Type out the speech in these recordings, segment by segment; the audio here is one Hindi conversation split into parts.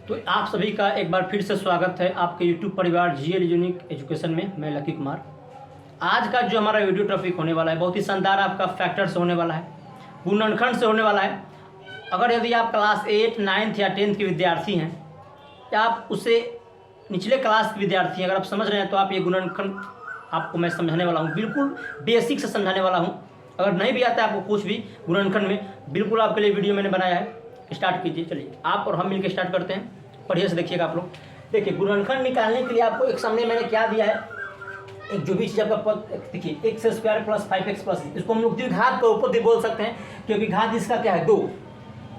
तो आप सभी का एक बार फिर से स्वागत है आपके YouTube परिवार जीएल यूनिक एजुकेशन में। मैं लकी कुमार। आज का जो हमारा वीडियो टॉपिक होने वाला है बहुत ही शानदार आपका फैक्टर से होने वाला है, गुणनखंड से होने वाला है। अगर यदि आप क्लास 8, 9 या 10 के विद्यार्थी हैं या आप उससे निचले क्लास के विद्यार्थी हैं, अगर आप समझ रहे हैं तो आप ये गुणनखंड आपको मैं समझाने वाला हूँ, बिल्कुल बेसिक से समझाने वाला हूँ। अगर नहीं भी आता है आपको कुछ भी गुणनखंड में, बिल्कुल आपके लिए वीडियो मैंने बनाया है। स्टार्ट कीजिए, चलिए आप और हम मिलकर स्टार्ट करते हैं। बढ़िया से देखिएगा आप लोग। देखिए गुणनखंड निकालने के लिए आपको एक सामने मैंने क्या दिया है, एक जो भी चीज़ आपका पद देखिए x² + 5x + इसको हम लोग द्विघात का उपपद भी बोल सकते हैं, क्योंकि घात इसका क्या है 2।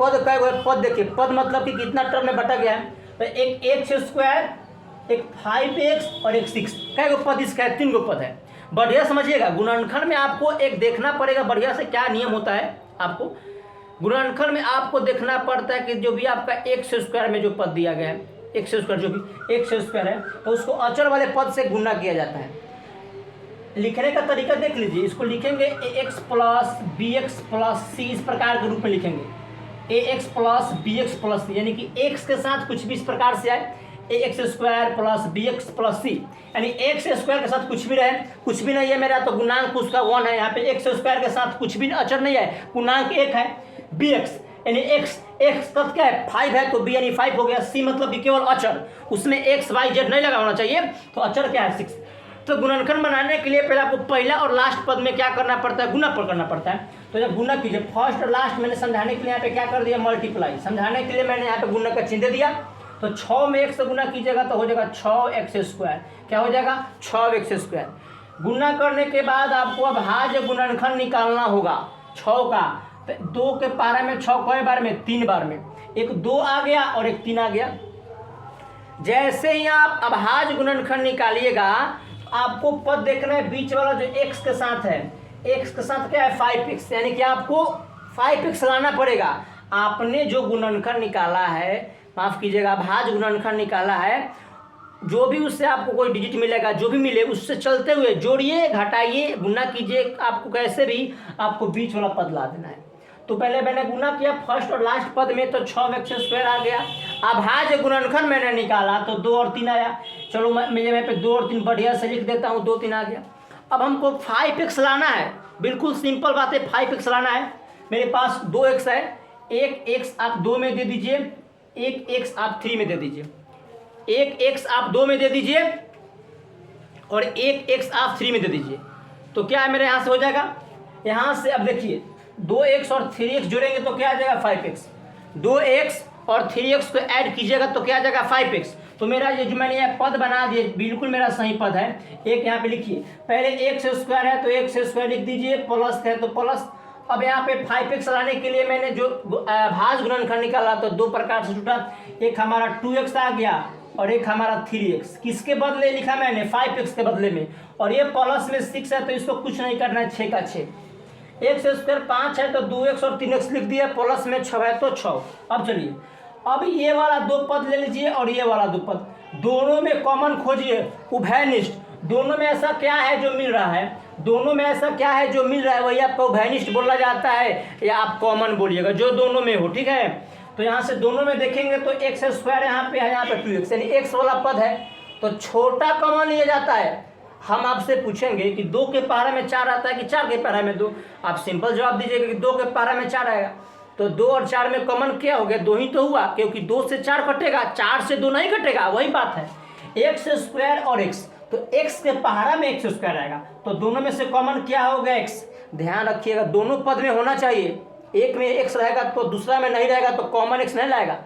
पद का पद देखिए, पद मतलब कि कितना टर्म में बटा गया है, तो एक x², एक 5x और एक 6। क्या पद इसका है, 3 पद है। बढ़िया समझिएगा, गुणनखंड में आपको एक देखना पड़ेगा बढ़िया से क्या नियम होता है। आपको गुणनखंड में आपको देखना पड़ता है कि जो भी आपका x² में जो पद दिया गया है, x² जो भी x² है, तो उसको अचर वाले पद से गुणा किया जाता है। लिखने का तरीका देख लीजिए, इसको लिखेंगे ax + bx + c, इस प्रकार के रूप में लिखेंगे ax + bx + c, यानी कि x के साथ कुछ भी इस प्रकार से आए, ax² + bx + c, यानी x² के साथ कुछ भी रहे, कुछ भी नहीं है मेरा तो गुणांक उसका 1 है। यहाँ पे x² के साथ कुछ भी अचर नहीं है, पूर्णांक 1 है। bx यानी x तब क्या है 5 है, तो b यानी 5 हो गया। c मतलब कि केवल अचर, उसमें x y z नहीं लगा होना चाहिए, तो अचर क्या है 6। तो गुणनखंड बनाने के लिए पहले आपको पहला और लास्ट पद में क्या करना पड़ता है, गुना करना पड़ता है। तो जब गुना कीजिए, फर्स्ट और लास्ट मैंने समझाने के लिए यहाँ पे क्या कर दिया, मल्टीप्लाई। समझाने के लिए मैंने यहाँ पे गुना का चिन्ह दे दिया। तो 6 में 1 से गुना कीजिएगा तो हो जाएगा 6x²। क्या हो जाएगा 6x²। गुना करने के बाद आपको अब भाज्य गुणनखंड निकालना होगा 6 का। 2 के पारा में 6 कई बार में, 3 बार में, एक 2 आ गया और एक 3 आ गया। जैसे ही आप अभाज्य गुणनखंड निकालिएगा, आपको पद देखना है बीच वाला जो x के साथ है, x के साथ क्या है 5x, यानी कि आपको 5x लाना पड़ेगा। आपने जो गुणनखंड निकाला है, माफ कीजिएगा, भाज्य गुणनखंड निकाला है, जो भी उससे आपको कोई डिजिट मिलेगा, जो भी मिले उससे चलते हुए जोड़िए, घटाइए, गुना कीजिए। आपको कैसे भी आपको बीच वाला पद ला देना है। तो पहले मैंने गुना किया फर्स्ट और लास्ट पद में, तो 6x² आ गया। अभाज्य गुणनखंड मैंने निकाला तो 2 और 3 आया। चलो मैं यहाँ पे 2 और 3 बढ़िया से लिख देता हूँ, 2 3 आ गया। अब हमको 5x लाना है, बिल्कुल सिंपल बात है, 5x लाना है। मेरे पास 2x है, एक x आप 2 में दे दीजिए, एक x आप 3 में दे दीजिए, एक x आप 2 में दे दीजिए और एक x आप 3 में दे दीजिए। तो क्या है मेरे यहाँ से हो जाएगा, यहाँ से अब देखिए 2x और 3x जोड़ेंगे तो क्या आ जाएगा 5x। 2x और 3x को ऐड कीजिएगा तो क्या आ जाएगा 5x। तो मेरा ये जो मैंने ये पद बना दिए, बिल्कुल मेरा सही पद है। एक यहाँ पे लिखिए, पहले x² है तो x² लिख दीजिए, प्लस है तो प्लस। अब यहाँ पे 5x लाने के लिए मैंने जो भाज्य गुणनखंड निकाला तो 2 प्रकार से छूटा, एक हमारा 2x आ गया और एक हमारा 3x। किसके बदले लिखा मैंने, 5x के बदले में। और ये प्लस में 6 है तो इसको कुछ नहीं करना है, 6 का 6। x² 5 है तो 2x और 3x लिख दिया, प्लस में 6 है तो 6। अब चलिए, अब ये वाला 2 पद ले लीजिए और ये वाला 2 पद, दोनों में कॉमन खोजिए, उभयनिष्ठ। दोनों में ऐसा क्या है जो मिल रहा है, दोनों में ऐसा क्या है जो मिल रहा है, वही आपको उभयनिष्ठ बोला जाता है, या आप कॉमन बोलिएगा जो दोनों में हो, ठीक है। तो यहाँ से दोनों में देखेंगे तो x² यहाँ पे है, यहाँ पे 2x, यानी x वाला पद है तो छोटा कॉमन लिया जाता है। हम आपसे पूछेंगे कि 2 के पारा में 4 आता है कि 4 के पारा में 2, आप सिंपल जवाब दीजिएगा कि 2 के पारा में 4 आएगा। तो 2 और 4 में कॉमन क्या हो गया, 2 ही तो हुआ, क्योंकि 2 से 4 कटेगा, 4 से 2 नहीं कटेगा, वही बात है। x² और x, तो x के पहाड़ा में x² आएगा, तो दोनों में से कॉमन क्या हो गया x। ध्यान रखिएगा दोनों पद में होना चाहिए, एक में x रहेगा तो दूसरा में नहीं रहेगा, तो कॉमन x नहीं लाएगा।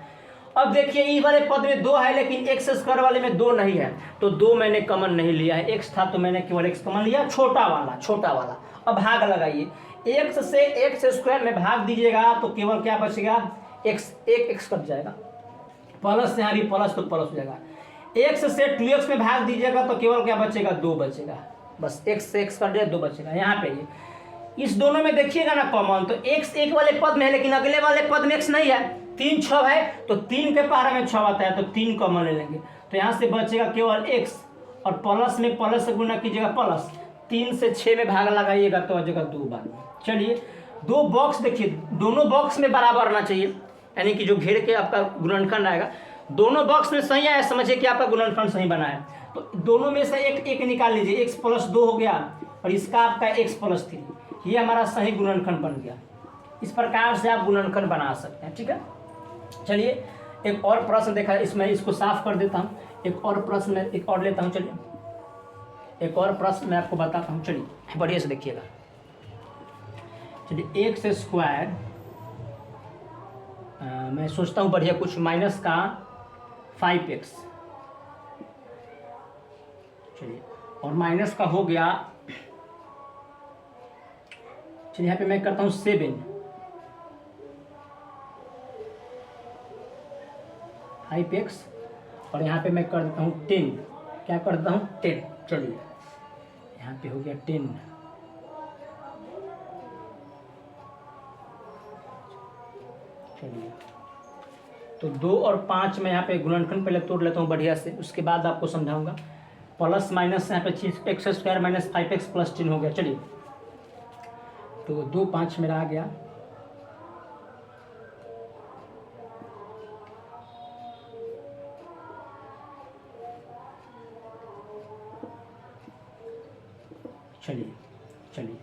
अब देखिए ई वाले पद में 2 है लेकिन x² वाले में 2 नहीं है, तो 2 मैंने कॉमन नहीं लिया है, x था तो मैंने केवल x कॉमन लिया, छोटा वाला। अब भाग लगाइए, x से x² में भाग दीजिएगा तो केवल क्या बचेगा, x, एक x कट जाएगा, प्लस यहाँ भी प्लस तो प्लस हो जाएगा। x से 2x में भाग दीजिएगा तो केवल क्या बचेगा, 2 बचेगा, बस x से x कट जाए 2 बचेगा। यहाँ पे ये इस दोनों में देखिएगा ना कॉमन, तो x एक वाले पद में है लेकिन अगले वाले पद में x नहीं है। 3 6 है तो 3 के पारा में 6 आता है, तो 3 कॉमन ले लेंगे, तो यहाँ से बचेगा केवल x, और प्लस में प्लस से गुना कीजिएगा प्लस, 3 से 6 में भाग लगाइएगा तो आ जाएगा 2 बार। चलिए 2 बॉक्स देखिए, दोनों बॉक्स में बराबर आना चाहिए, यानी कि जो घेर के आपका गुणनखंड आएगा दोनों बॉक्स में सही आया, समझिए कि आपका गुणनखंड सही बना है। तो दोनों में से एक निकाल लीजिए, x प्लस 2 हो गया और इसका आपका x प्लस 3, ये हमारा सही गुणनखंड बन गया। इस प्रकार से आप गुणनखंड बना सकते हैं, ठीक है। चलिए एक और प्रश्न देखा, इसमें इसको साफ कर देता हूँ। एक और प्रश्न में एक और लेता हूँ। चलिए एक और प्रश्न मैं आपको बताता हूँ, चलिए बढ़िया से देखिएगा। चलिए एक्स स्क्वायर, मैं सोचता हूँ बढ़िया कुछ माइनस का 5x, चलिए और माइनस का हो गया, चलिए यहाँ पे मैं करता हूँ 7, 5x और यहाँ पे मैं कर देता हूँ 10, क्या कर देता हूँ 10, चलिए यहाँ पे हो गया 10, चलिए तो 2 और 5 में यहाँ पे गुणनखंड पहले तोड़ लेता हूँ बढ़िया से, उसके बाद आपको समझाऊंगा। प्लस माइनस यहाँ पे x square minus 5x plus 10 हो गया। चलिए तो 2 5 मेरा आ गया, चलिए चलिए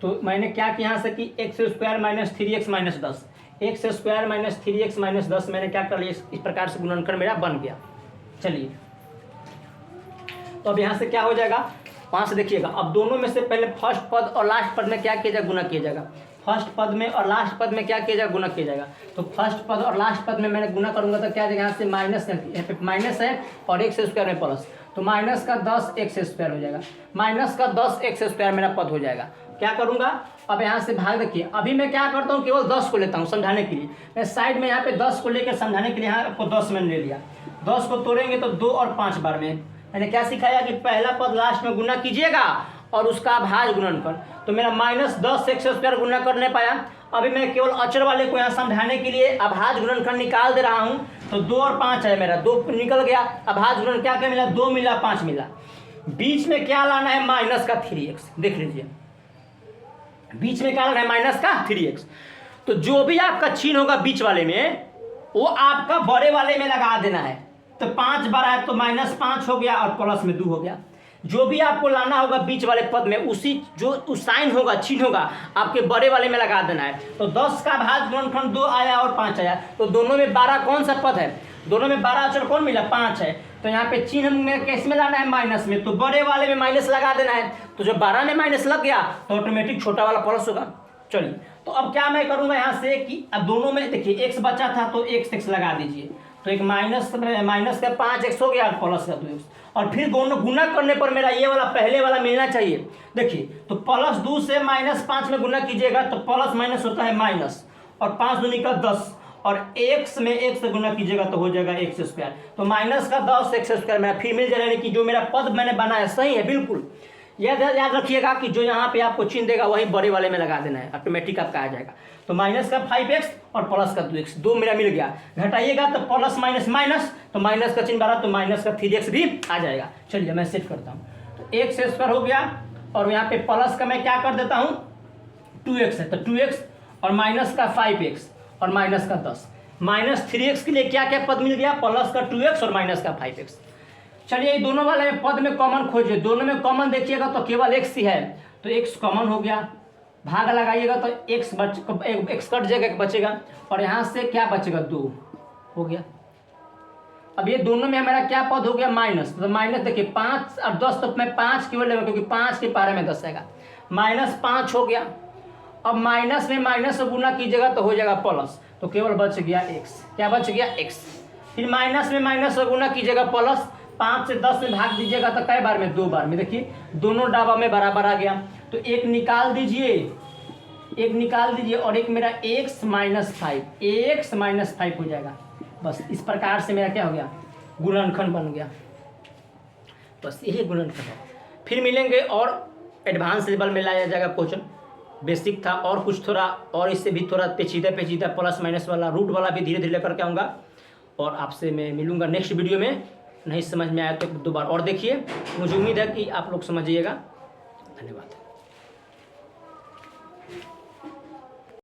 तो मैंने क्या किया यहाँ से कि x square minus 3x minus 10, x square minus 3x minus 10 मैंने क्या कर लिया, इस प्रकार से गुणनखंड मेरा बन गया। चलिए तो अब यहाँ से क्या हो जाएगा, 5 से देखिएगा। अब दोनों में से पहले फर्स्ट पद और लास्ट पद में क्या किया जाएगा, गुना किया जाएगा। फर्स्ट पद में और लास्ट पद में क्या किया जाएगा, गुना किया जाएगा। तो फर्स्ट पद और लास्ट पद में मैंने गुना करूंगा तो क्या जाएगा, यहाँ से माइनस, यहाँ पे माइनस है और एक्स स्क्वायर में प्लस, तो माइनस का 10 एक्स स्क्वायर हो जाएगा, माइनस का 10 एक्स स्क्वायर मेरा पद हो जाएगा। क्या करूंगा, अब यहाँ से भाग देखिए, अभी मैं क्या करता हूँ, केवल 10 को लेता हूँ समझाने के लिए। मैं साइड में यहाँ पे 10 को लेकर समझाने के लिए यहाँ आपको 10 मैंने ले लिया। 10 को तोड़ेंगे तो 2 और 5 बार में। मैंने क्या सिखाया कि पहला पद लास्ट में गुना कीजिएगा और उसका भाज गुणनखंड। तो मेरा माइनस 10 एक्स स्क्वायर गुना कर नहीं पाया, अभी मैं केवल अचर वाले को यहाँ समझाने के लिए अभाज्य गुणनखंड निकाल दे रहा हूँ। तो 2 और 5 है, मेरा 2 निकल गया, अभाज्य गुणन क्या क्या मिला, 2 मिला 5 मिला। बीच में क्या लाना है, माइनस का 3x, देख लीजिए बीच में क्या लाना है, माइनस का 3x। तो जो भी आपका चिन्ह होगा बीच वाले में वो आपका बड़े वाले में लगा देना है। तो 5 बार है तो माइनस 5 हो गया और प्लस में 2 हो गया। जो भी आपको लाना होगा बीच वाले पद में उसी जो साइन होगा, चिन्ह होगा, आपके बड़े वाले में लगा देना है। तो 10 का भाज्य गुणनखंड 2 आया और 5 आया, तो दोनों में 12 कौन सा पद है, दोनों में 12 अचर कौन मिला, 5 है। तो यहाँ पे चिन्ह में कैसे में लाना है, माइनस में, तो बड़े वाले में माइनस लगा देना है। तो जब 12 में माइनस लग गया तो ऑटोमेटिक छोटा वाला प्लस होगा। चलिए तो अब क्या मैं करूंगा यहाँ से कि अब दोनों में देखिए x बचा था तो x लगा दीजिए, तो एक माइनस का 5x हो गया और प्लस का 2x, और फिर दोनों गुना करने पर मेरा ये वाला पहले वाला मिलना चाहिए। देखिए तो प्लस 2 से माइनस 5 में गुना कीजिएगा तो प्लस माइनस होता है माइनस, और 5 दूनी का 10, और x में x से गुना कीजिएगा तो हो जाएगा एक्स स्क्वायर। तो माइनस का 10 एक्स स्क्वायर मेरा फिर मिल जाएगा कि जो मेरा पद मैंने बनाया सही है बिल्कुल। याद रखिएगा कि जो यहाँ पे आपको चिन्ह देगा वही बड़े वाले में लगा देना है, ऑटोमेटिक आपका आ जाएगा। तो माइनस का 5x और प्लस का 2x, 2 मेरा मिल गया। घटाइएगा तो प्लस माइनस माइनस, तो माइनस का चिन्ह बना तो माइनस का 3x भी आ जाएगा। चलिए मैं सेट करता हूँ, तो एक्स स्क्वायर हो गया और यहाँ पे प्लस का मैं क्या कर देता हूँ 2x है, तो 2x और माइनस का 5x और माइनस का 10, माइनस 3x के लिए क्या क्या पद मिल गया, प्लस का 2x और माइनस का 5x। चलिए दोनों वाले पद में कॉमन खोजिए, दोनों में कॉमन देखिएगा तो केवल x ही है, तो x कॉमन हो गया, भाग लगाइएगा तो x कट जाएगा, एक बचेगा, और यहाँ से क्या बचेगा 2 हो गया। अब ये दोनों में हमारा क्या पद हो गया, माइनस, तो माइनस देखिए 5 और 10, तो मैं 5 केवल लेगा क्योंकि 5 के पारे में 10 आएगा, माइनस 5 हो गया। अब माइनस में माइनस से गुना कीजिएगा तो हो जाएगा प्लस, तो केवल बच गया x, क्या बच गया x। फिर माइनस में माइनस से गुना कीजिएगा प्लस, 5 से 10 में भाग दीजिएगा तो कई बार में, 2 बार में। देखिए दोनों डाबा में बराबर आ गया, तो एक निकाल दीजिए, एक निकाल दीजिए, और एक मेरा x माइनस 5 हो जाएगा। बस इस प्रकार से मेरा क्या हो गया, गुणनखंड बन गया। बस यही गुणनखंड है। फिर मिलेंगे और एडवांस लेवल में लाया जाएगा क्वेश्चन। बेसिक था और कुछ थोड़ा और इससे भी थोड़ा पेचीदा प्लस माइनस वाला रूट वाला भी धीरे धीरे लेकर के आऊँगा, और आपसे मैं मिलूँगा नेक्स्ट वीडियो में। नहीं समझ में आया तो 2 बार और देखिए, मुझे उम्मीद है कि आप लोग समझिएगा। धन्यवाद।